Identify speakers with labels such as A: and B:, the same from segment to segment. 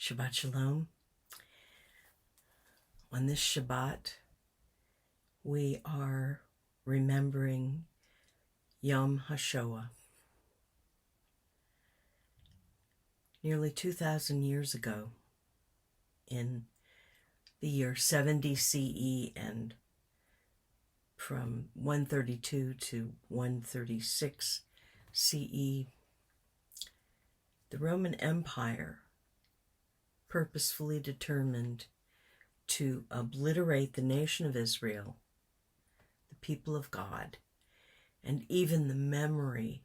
A: Shabbat Shalom. On this Shabbat, we are remembering Yom HaShoah. Nearly 2,000 years ago, in the year 70 CE and from 132 to 136 CE, the Roman Empire purposefully determined to obliterate the nation of Israel, the people of God, and even the memory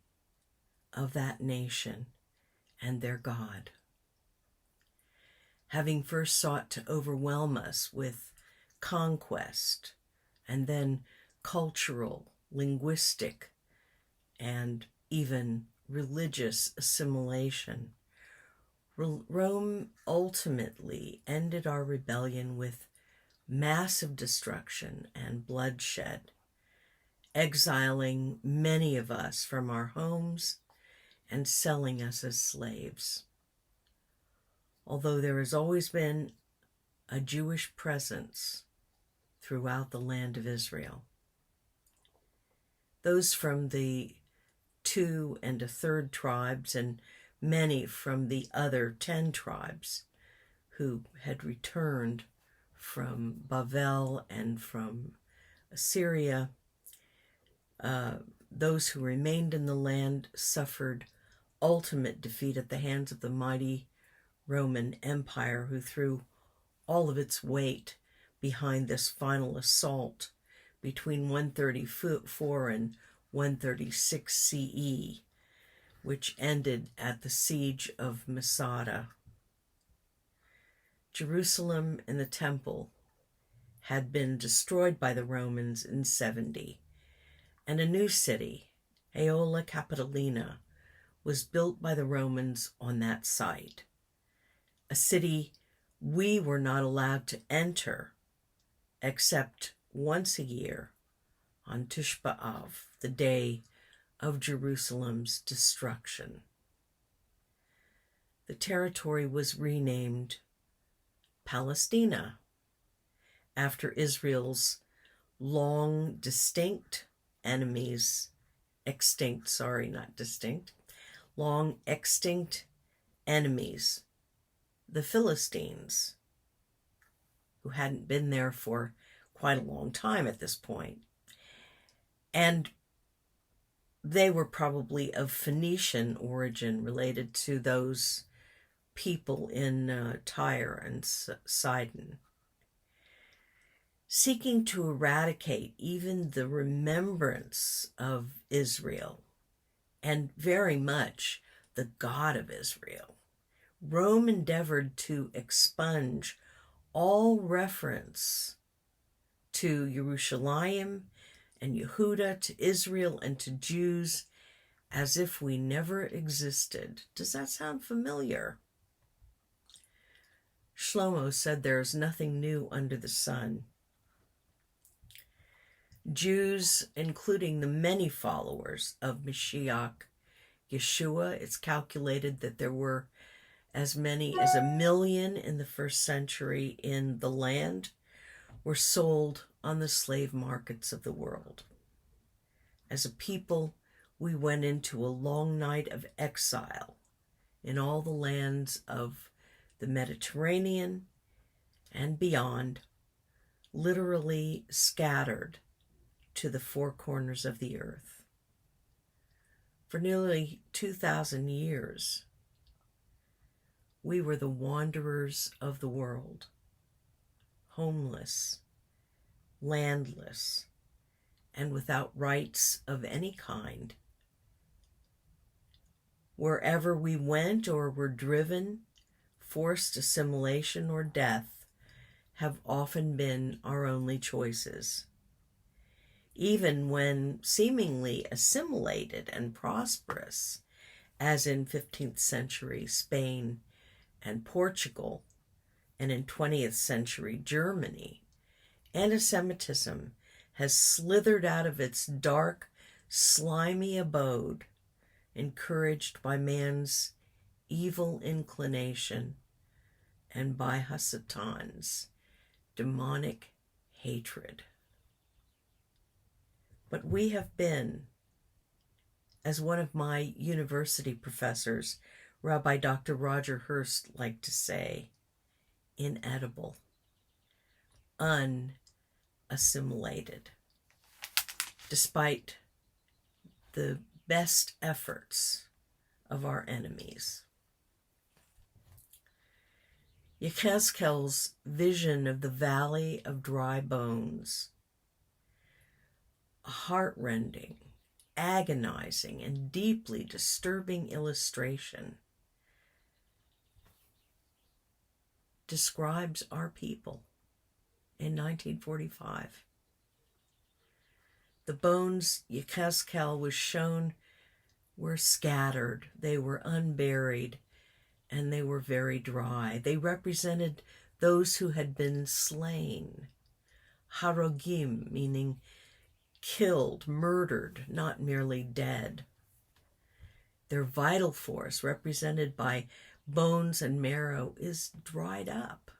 A: of that nation and their God. Having first sought to overwhelm us with conquest and then cultural, linguistic, and even religious assimilation, Rome ultimately ended our rebellion with massive destruction and bloodshed, exiling many of us from our homes and selling us as slaves. Although there has always been a Jewish presence throughout the land of Israel, those from the 2 and 1/3 tribes and many from the other 10 tribes who had returned from Babel and from Assyria, those who remained in the land suffered ultimate defeat at the hands of the mighty Roman Empire, who threw all of its weight behind this final assault between 134 and 136 CE, which ended at the siege of Masada. Jerusalem and the temple had been destroyed by the Romans in 70, and a new city, Aelia Capitolina, was built by the Romans on that site, a city we were not allowed to enter except once a year on Tisha B'Av, the day of Jerusalem's destruction. The territory was renamed Palestina after Israel's long extinct enemies, the Philistines, who hadn't been there for quite a long time at this point. And they were probably of Phoenician origin, related to those people in Tyre and Sidon. Seeking to eradicate even the remembrance of Israel, and very much the God of Israel, Rome endeavored to expunge all reference to Jerusalem and Yehuda, to Israel and to Jews, as if we never existed. Does that sound familiar? Shlomo said there is nothing new under the sun. Jews, including the many followers of Mashiach Yeshua, it's calculated that there were as many as 1 million in the first century in the land, were sold on the slave markets of the world. As a people, we went into a long night of exile in all the lands of the Mediterranean and beyond, literally scattered to the 4 corners of the earth. For nearly 2,000 years, we were the wanderers of the world, homeless, landless, and without rights of any kind. Wherever we went or were driven, forced assimilation or death have often been our only choices. Even when seemingly assimilated and prosperous, as in 15th century Spain and Portugal, and in 20th century Germany, anti-Semitism has slithered out of its dark, slimy abode, encouraged by man's evil inclination and by Hasatan's demonic hatred. But we have been, as one of my university professors, Rabbi Dr. Roger Hurst, liked to say, inedible, unassimilated, despite the best efforts of our enemies. Yechezkel's vision of the valley of dry bones, a heart-rending, agonizing, and deeply disturbing illustration, describes our people in 1945. The bones Yechezkel was shown were scattered, they were unburied, and they were very dry. They represented those who had been slain. Harogim, meaning killed, murdered, not merely dead. Their vital force, represented by bones and marrow, is dried up.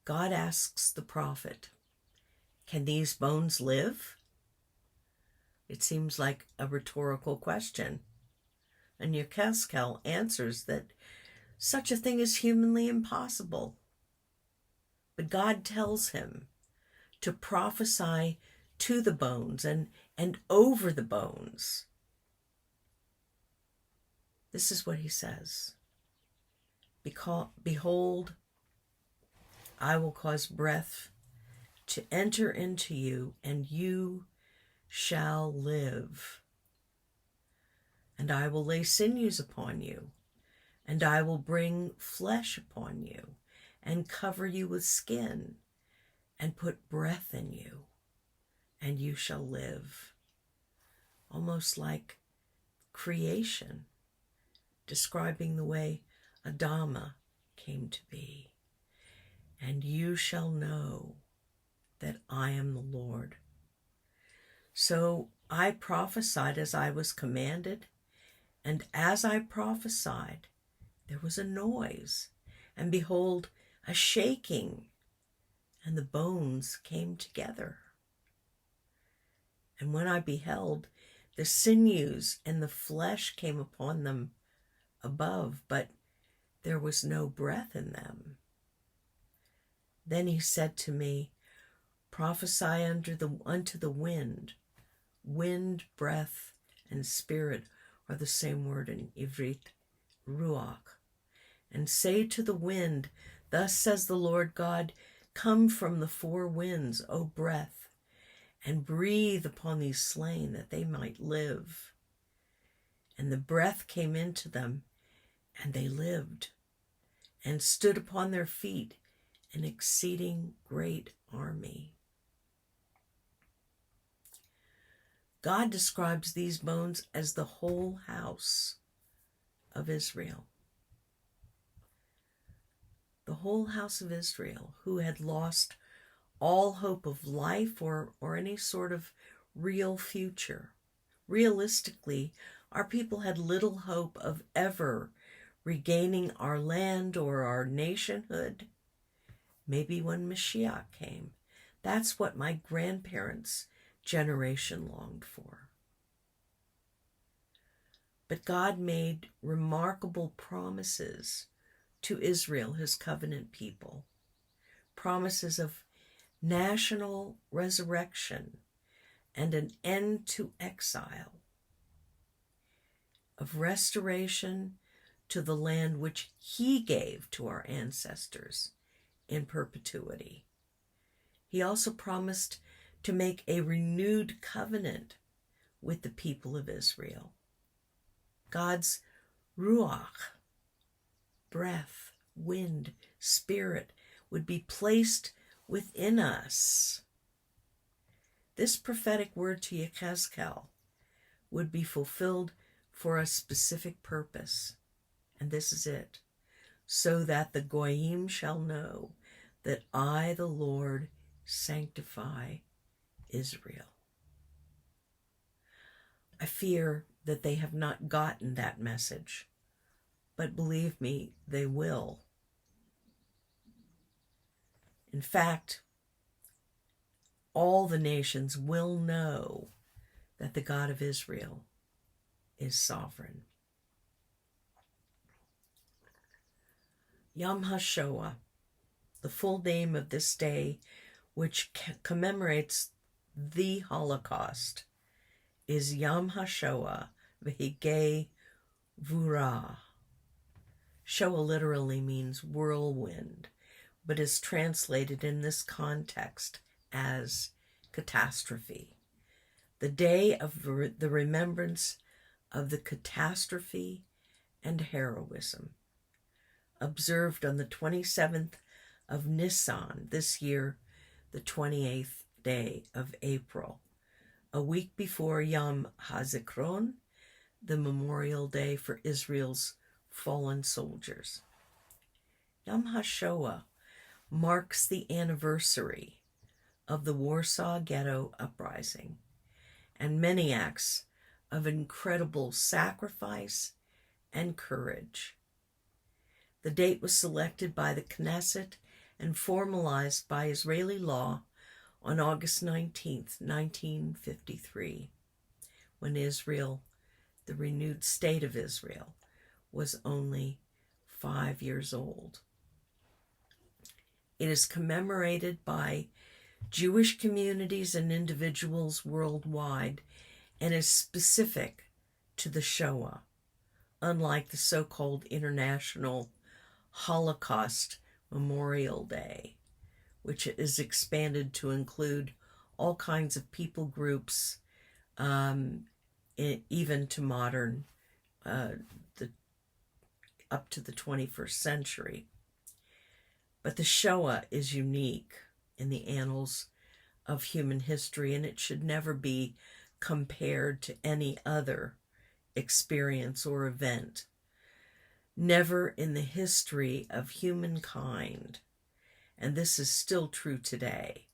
A: God asks the prophet, "Can these bones live?" It seems like a rhetorical question. And Yechezkel answers that such a thing is humanly impossible. But God tells him to prophesy to the bones and over the bones. This is what he says. Behold, I will cause breath to enter into you, and you shall live. And I will lay sinews upon you, and I will bring flesh upon you, and cover you with skin, and put breath in you, and you shall live. Almost like creation, describing the way Adama came to be. And you shall know that I am the Lord. So I prophesied as I was commanded, and as I prophesied, there was a noise, and behold, a shaking, and the bones came together. And when I beheld, the sinews and the flesh came upon them above, but there was no breath in them. Then he said to me, prophesy unto the wind. Wind, breath, and spirit are the same word in Ivrit, ruach. And say to the wind, thus says the Lord God, come from the four winds, O breath, and breathe upon these slain that they might live. And the breath came into them, and they lived, and stood upon their feet, an exceeding great army. God describes these bones as the whole house of Israel. The whole house of Israel, who had lost all hope of life or any sort of real future. Realistically, our people had little hope of ever regaining our land or our nationhood. Maybe when Mashiach came. That's what my grandparents' generation longed for. But God made remarkable promises to Israel, his covenant people. Promises of national resurrection and an end to exile. Of restoration to the land which he gave to our ancestors in perpetuity. He also promised to make a renewed covenant with the people of Israel. God's ruach, breath, wind, spirit, would be placed within us. This prophetic word to Yechezkel would be fulfilled for a specific purpose. And this is it. So that the goyim shall know that I, the Lord, sanctify Israel. I fear that they have not gotten that message, but believe me, they will. In fact, all the nations will know that the God of Israel is sovereign. Yom HaShoah, the full name of this day, which commemorates the Holocaust, is Yom HaShoah v'higei vura. Shoah literally means whirlwind, but is translated in this context as catastrophe. The day of the remembrance of the catastrophe and heroism, observed on the 27th of Nisan, this year, the 28th day of April, a week before Yom HaZikaron, the memorial day for Israel's fallen soldiers. Yom HaShoah marks the anniversary of the Warsaw Ghetto Uprising and many acts of incredible sacrifice and courage. The date was selected by the Knesset and formalized by Israeli law on August 19th, 1953, when Israel, the renewed state of Israel, was only 5 years old. It is commemorated by Jewish communities and individuals worldwide and is specific to the Shoah, unlike the so-called International Holocaust Memorial Day, which is expanded to include all kinds of people groups, even to modern, up to the 21st century. But the Shoah is unique in the annals of human history, and it should never be compared to any other experience or event. Never in the history of humankind, and this is still true today,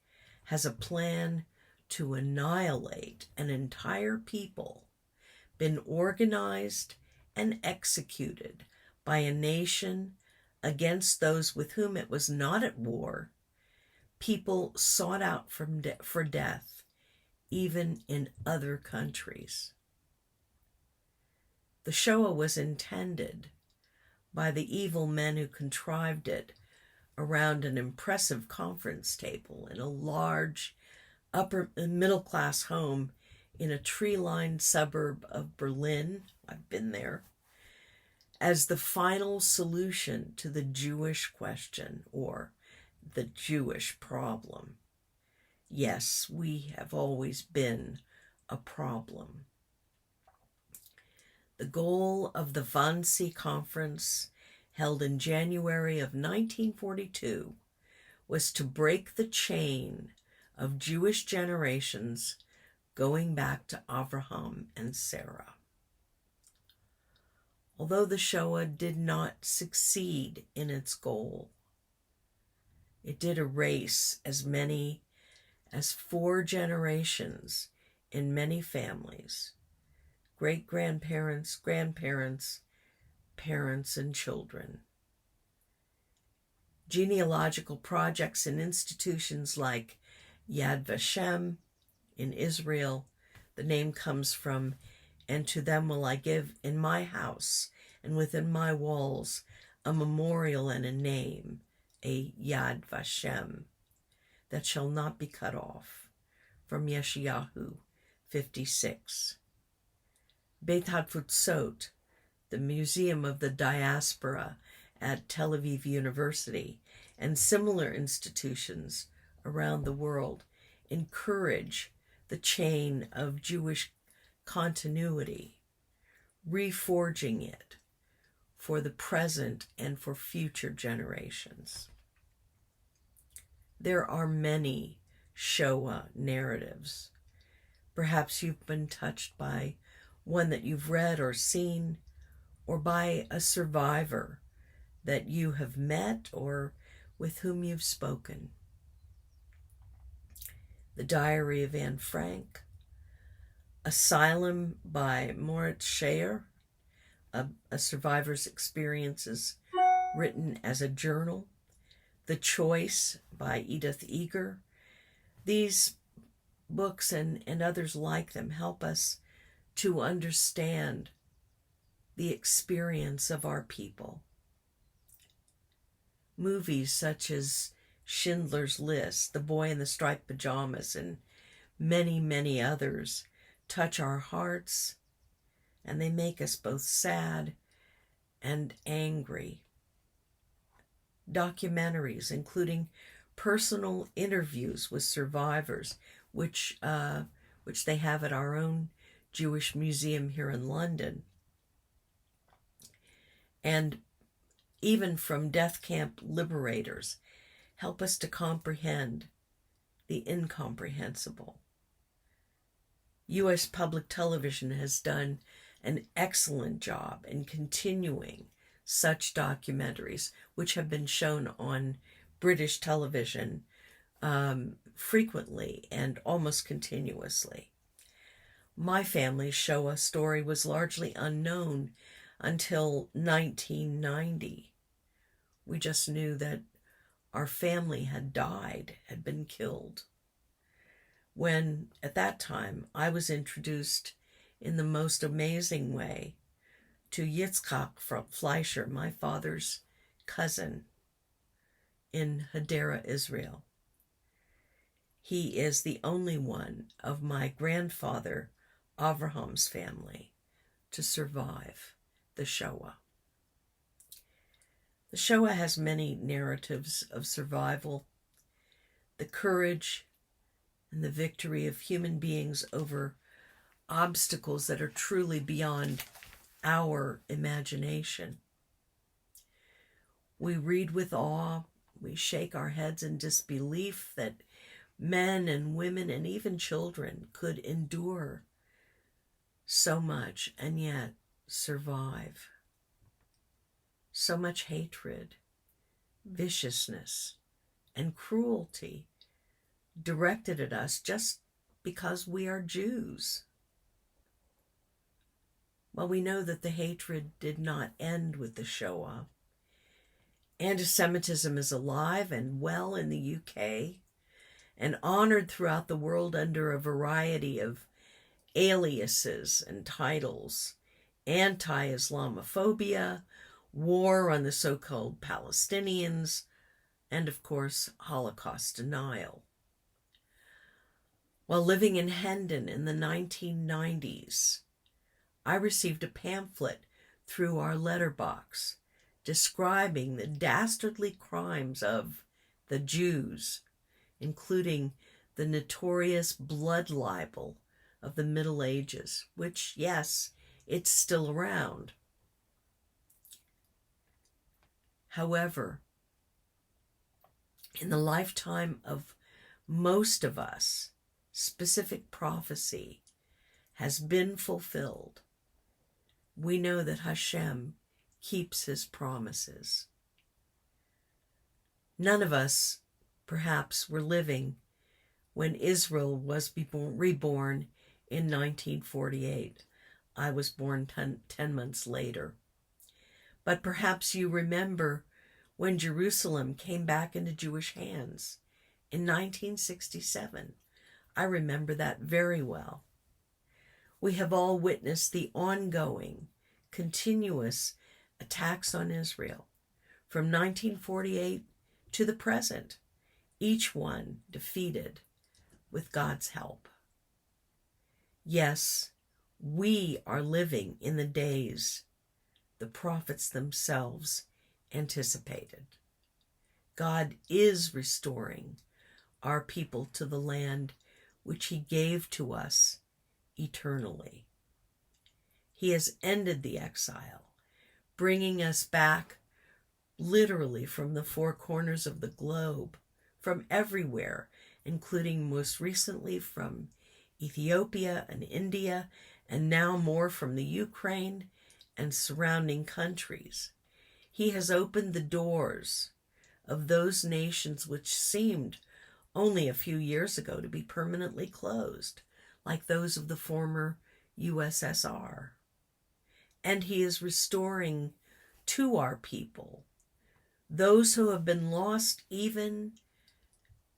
A: has a plan to annihilate an entire people been organized and executed by a nation against those with whom it was not at war, people sought out for death, even in other countries. The Shoah was intended by the evil men who contrived it around an impressive conference table in a large upper middle class home in a tree-lined suburb of Berlin. I've been there. As the final solution to the Jewish question or the Jewish problem. Yes, we have always been a problem. The goal of the Wannsee Conference, held in January of 1942, was to break the chain of Jewish generations going back to Abraham and Sarah. Although the Shoah did not succeed in its goal, it did erase as many as 4 generations in many families, great-grandparents, grandparents, parents, and children. Genealogical projects and institutions like Yad Vashem in Israel, the name comes from, "And to them will I give in my house and within my walls a memorial and a name, a Yad Vashem, that shall not be cut off," from Yeshayahu 56. Beit HaTfutzot, the Museum of the Diaspora at Tel Aviv University, and similar institutions around the world encourage the chain of Jewish continuity, reforging it for the present and for future generations. There are many Shoah narratives. Perhaps you've been touched by one that you've read or seen, or by a survivor that you have met or with whom you've spoken. The Diary of Anne Frank, Asylum by Moritz Scheer, a survivor's experiences written as a journal. The Choice by Edith Eger. These books and others like them help us to understand the experience of our people. Movies such as Schindler's List, The Boy in the Striped Pajamas, and many, many others touch our hearts, and they make us both sad and angry. Documentaries, including personal interviews with survivors, which they have at our own Jewish museum here in London. And even from death camp liberators, help us to comprehend the incomprehensible. U.S. public television has done an excellent job in continuing such documentaries, which have been shown on British television frequently and almost continuously. My family's Shoah story was largely unknown until 1990. We just knew that our family had died, had been killed. When, at that time, I was introduced in the most amazing way to Yitzchak Fleischer, my father's cousin, in Hadera, Israel. He is the only one of my grandfather Avraham's family to survive the Shoah. The Shoah has many narratives of survival, the courage and the victory of human beings over obstacles that are truly beyond our imagination. We read with awe, we shake our heads in disbelief that men and women and even children could endure so much and yet survive. So much hatred, viciousness, and cruelty directed at us just because we are Jews. Well, we know that the hatred did not end with the Shoah. Anti-Semitism is alive and well in the UK and honored throughout the world under a variety of aliases and titles: anti-Islamophobia, war on the so-called Palestinians, and of course, Holocaust denial. While living in Hendon in the 1990s, I received a pamphlet through our letterbox describing the dastardly crimes of the Jews, including the notorious blood libel of the Middle Ages, which, yes, it's still around. However, in the lifetime of most of us, specific prophecy has been fulfilled. We know that Hashem keeps his promises. None of us, perhaps, were living when Israel was reborn in 1948. I was born 10 months later. But perhaps you remember when Jerusalem came back into Jewish hands in 1967. I remember that very well. We have all witnessed the ongoing, continuous attacks on Israel from 1948 to the present, each one defeated with God's help. Yes, we are living in the days the prophets themselves anticipated. God is restoring our people to the land which he gave to us eternally. He has ended the exile, bringing us back literally from the four corners of the globe, from everywhere, including most recently from Ethiopia and India, and now more from the Ukraine and surrounding countries. He has opened the doors of those nations which seemed only a few years ago to be permanently closed, like those of the former USSR. and he is restoring to our people those who have been lost, even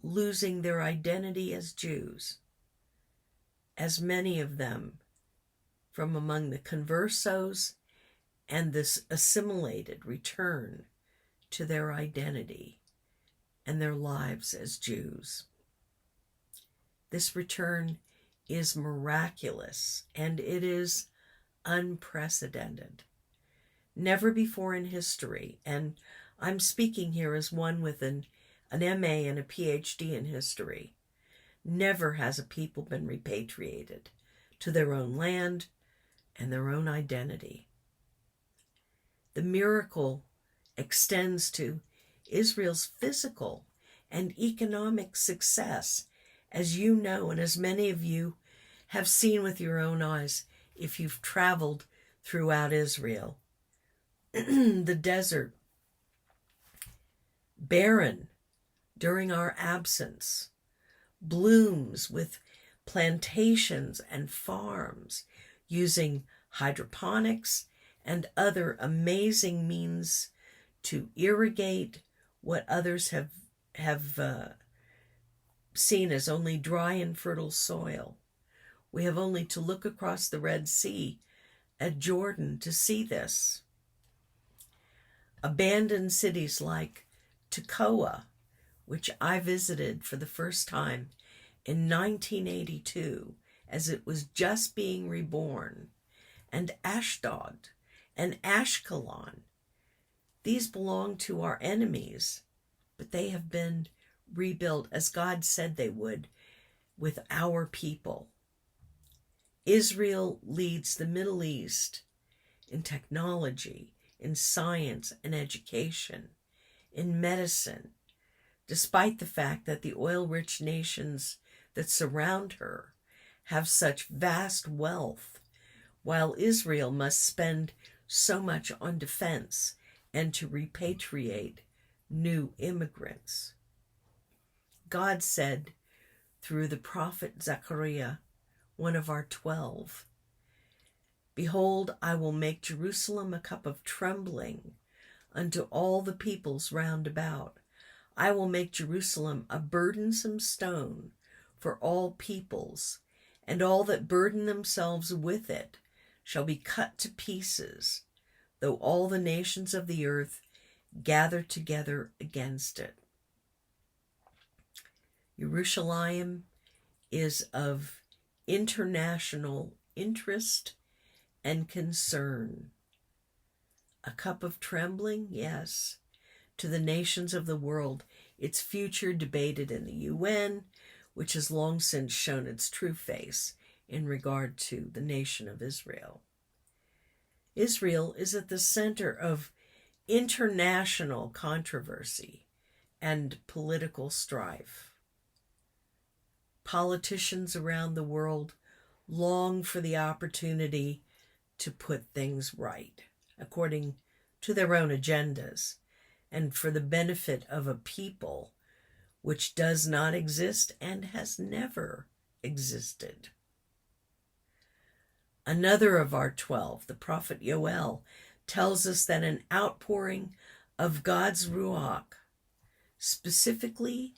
A: losing their identity as Jews, as many of them from among the conversos and this assimilated return to their identity and their lives as Jews. This return is miraculous, and it is unprecedented. Never before in history, and I'm speaking here as one with an MA and a PhD in history, never has a people been repatriated to their own land and their own identity. The miracle extends to Israel's physical and economic success, as you know, and as many of you have seen with your own eyes if you've traveled throughout Israel. The desert, barren during our absence, blooms with plantations and farms using hydroponics and other amazing means to irrigate what others have seen as only dry and fertile soil. We have only to look across the Red Sea at Jordan to see this. Abandoned cities like Tekoa, which I visited for the first time in 1982 as it was just being reborn, and Ashdod and Ashkelon. These belong to our enemies, but they have been rebuilt as God said they would with our people. Israel leads the Middle East in technology, in science and education, in medicine, despite the fact that the oil-rich nations that surround her have such vast wealth, while Israel must spend so much on defense and to repatriate new immigrants. God said through the prophet Zechariah, one of our 12, "Behold, I will make Jerusalem a cup of trembling unto all the peoples round about. I will make Jerusalem a burdensome stone for all peoples, and all that burden themselves with it shall be cut to pieces, though all the nations of the earth gather together against it." Jerusalem is of international interest and concern. A cup of trembling, yes, to the nations of the world, its future debated in the UN, which has long since shown its true face in regard to the nation of Israel. Israel is at the center of international controversy and political strife. Politicians around the world long for the opportunity to put things right, according to their own agendas, and for the benefit of a people which does not exist and has never existed. Another of our 12, the prophet Yoel, tells us that an outpouring of God's Ruach, specifically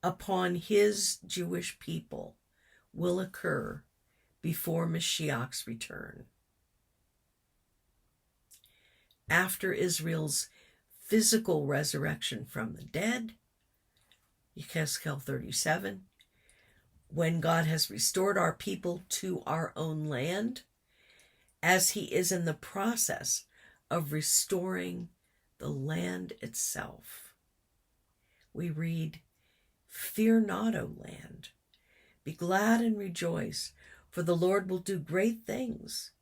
A: upon his Jewish people, will occur before Mashiach's return. After Israel's physical resurrection from the dead, Yechezkel 37, when God has restored our people to our own land, as he is in the process of restoring the land itself. We read, "Fear not, O land. Be glad and rejoice, for the Lord will do great things.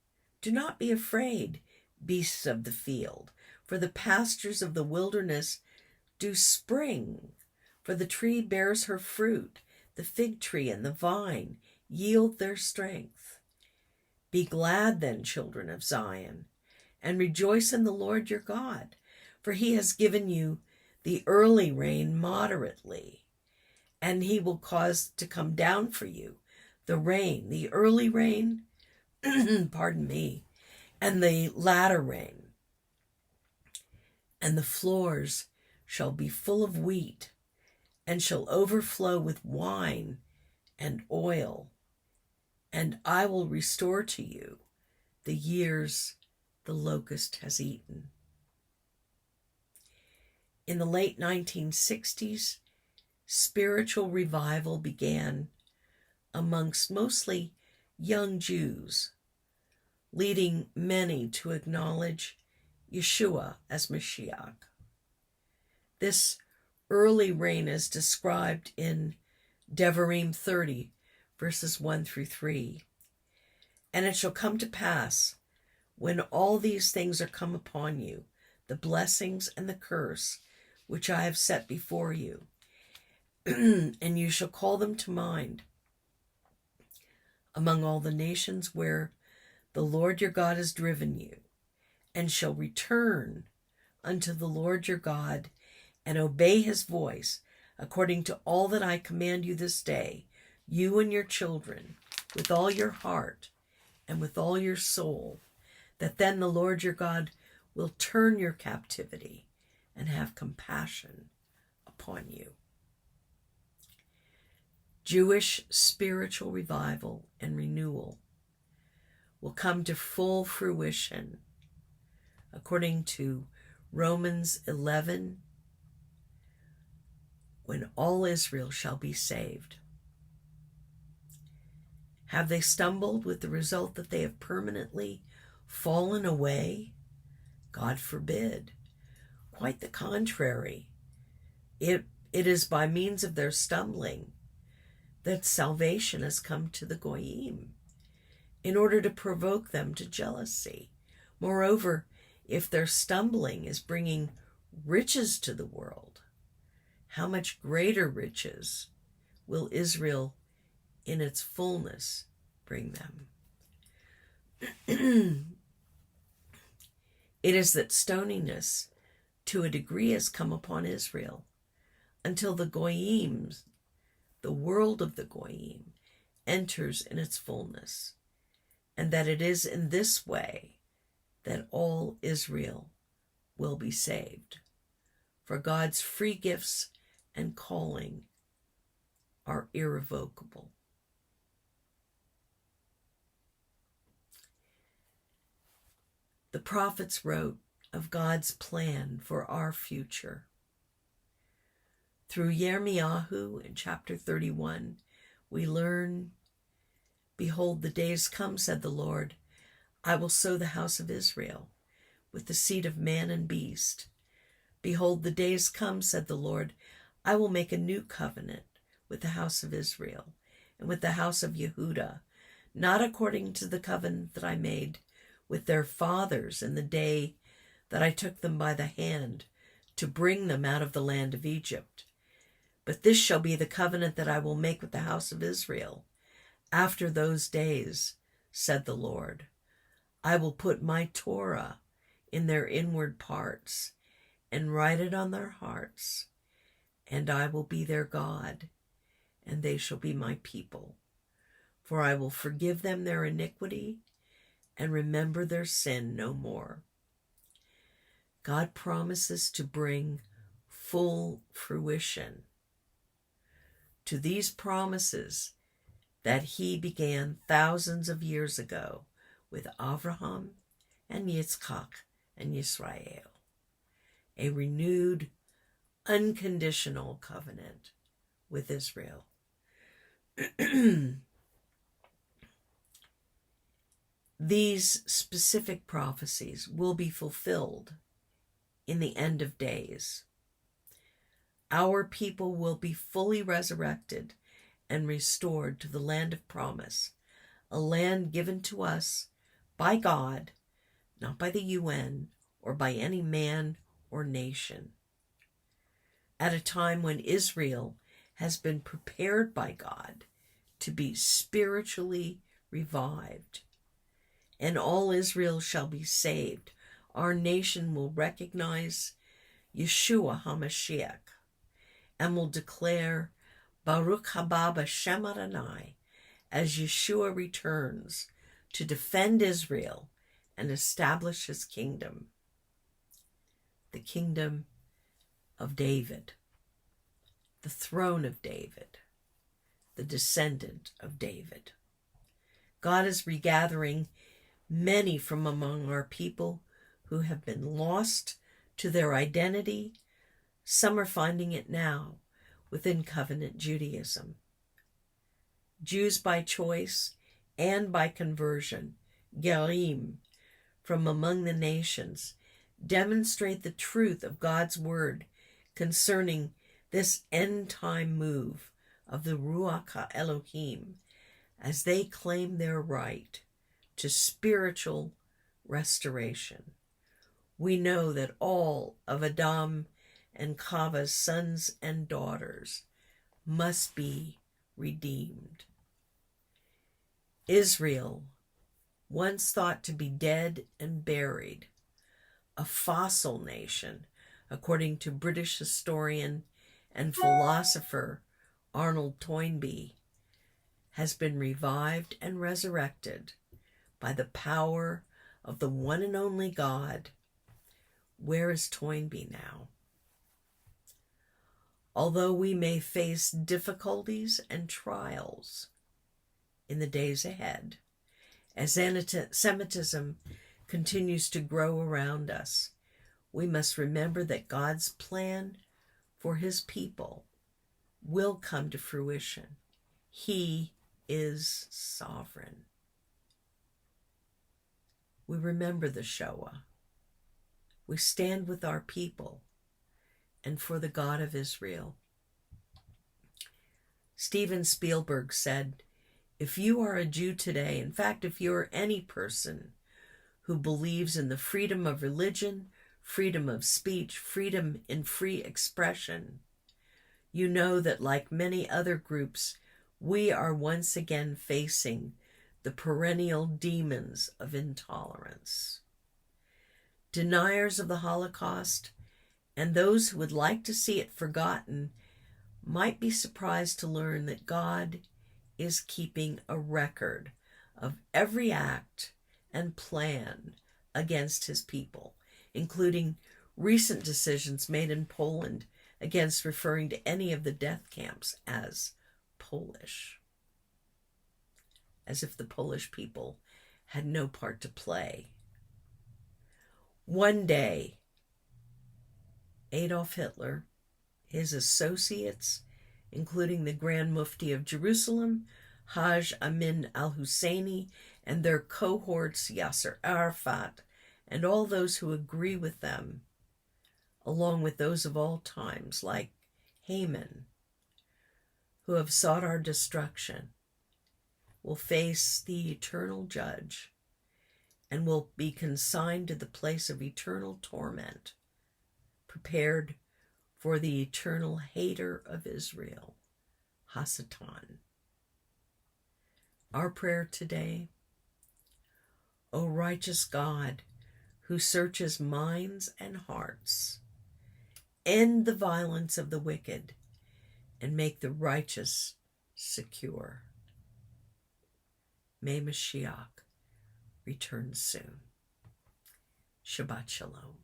A: Do not be afraid, beasts of the field, for the pastures of the wilderness do spring. For the tree bears her fruit, the fig tree and the vine yield their strength. Be glad then, children of Zion, and rejoice in the Lord your God, for he has given you the early rain moderately, and he will cause to come down for you the rain, the early rain, and the latter rain, and the floors shall be full of wheat, and shall overflow with wine and oil, and I will restore to you the years the locust has eaten. In the late 1960s, spiritual revival began amongst mostly young Jews, leading many to acknowledge Yeshua as Mashiach. This early reign is described in Devarim 30, verses 1 through 3. And it shall come to pass, when all these things are come upon you, the blessings and the curse which I have set before you, and you shall call them to mind among all the nations where the Lord your God has driven you, and shall return unto the Lord your God, and obey his voice, according to all that I command you this day, you and your children, with all your heart and with all your soul, that then the Lord your God will turn your captivity and have compassion upon you. Jewish spiritual revival and renewal will come to full fruition according to Romans 11, when all Israel shall be saved. Have they stumbled with the result that they have permanently fallen away? God forbid. Quite the contrary. It is by means of their stumbling that salvation has come to the Goyim, in order to provoke them to jealousy. Moreover, if their stumbling is bringing riches to the world, how much greater riches will Israel in its fullness bring them? It is that stoniness to a degree has come upon Israel until the Goyim, the world of the Goyim, enters in its fullness, and that it is in this way that all Israel will be saved. For God's free gifts and calling are irrevocable. The prophets wrote of God's plan for our future. Through Yirmiyahu in chapter 31, we learn, "Behold, the days come, said the Lord, I will sow the house of Israel with the seed of man and beast. Behold, the days come, said the Lord, I will make a new covenant with the house of Israel and with the house of Yehudah, not according to the covenant that I made with their fathers in the day that I took them by the hand to bring them out of the land of Egypt. But this shall be the covenant that I will make with the house of Israel. After those days, said the Lord, I will put my Torah in their inward parts and write it on their hearts, and I will be their God, and they shall be my people. For I will forgive them their iniquity and remember their sin no more." God promises to bring full fruition to these promises that he began thousands of years ago with Abraham and Yitzchak and Yisrael, a renewed, unconditional covenant with Israel. These specific prophecies will be fulfilled in the end of days. Our people will be fully resurrected and restored to the land of promise, a land given to us by God, not by the UN or by any man or nation. At a time when Israel has been prepared by God to be spiritually revived, and all Israel shall be saved, our nation will recognize Yeshua HaMashiach and will declare Baruch haba b'Shem Adonai as Yeshua returns to defend Israel and establish his kingdom, the kingdom of David, the throne of David, the descendant of David. God is regathering many from among our people who have been lost to their identity. Some are finding it now within covenant Judaism. Jews by choice and by conversion, Gerim, from among the nations, demonstrate the truth of God's word concerning this end-time move of the Ruach HaElohim as they claim their right to spiritual restoration. We know that all of Adam and Chava's sons and daughters must be redeemed. Israel, once thought to be dead and buried, a fossil nation, according to British historian and philosopher Arnold Toynbee, has been revived and resurrected by the power of the one and only God. Where is Toynbee now? Although we may face difficulties and trials in the days ahead, as anti-Semitism continues to grow around us, we must remember that God's plan for his people will come to fruition. He is sovereign. We remember the Shoah. We stand with our people and for the God of Israel. Steven Spielberg said, "If you are a Jew today, in fact, if you're any person who believes in the freedom of religion, freedom of speech, freedom in free expression, you know that like many other groups, we are once again facing the perennial demons of intolerance. Deniers of the Holocaust and those who would like to see it forgotten might be surprised to learn that God is keeping a record of every act and plan against his people, including recent decisions made in Poland against referring to any of the death camps as Polish, as if the Polish people had no part to play. One day, Adolf Hitler, his associates, including the Grand Mufti of Jerusalem, Haj Amin al-Husseini, and their cohorts Yasser Arafat, and all those who agree with them, along with those of all times like Haman, who have sought our destruction, will face the eternal judge and will be consigned to the place of eternal torment, prepared for the eternal hater of Israel, Hasatan. Our prayer today: O righteous God, who searches minds and hearts, end the violence of the wicked and make the righteous secure. May Mashiach return soon. Shabbat Shalom.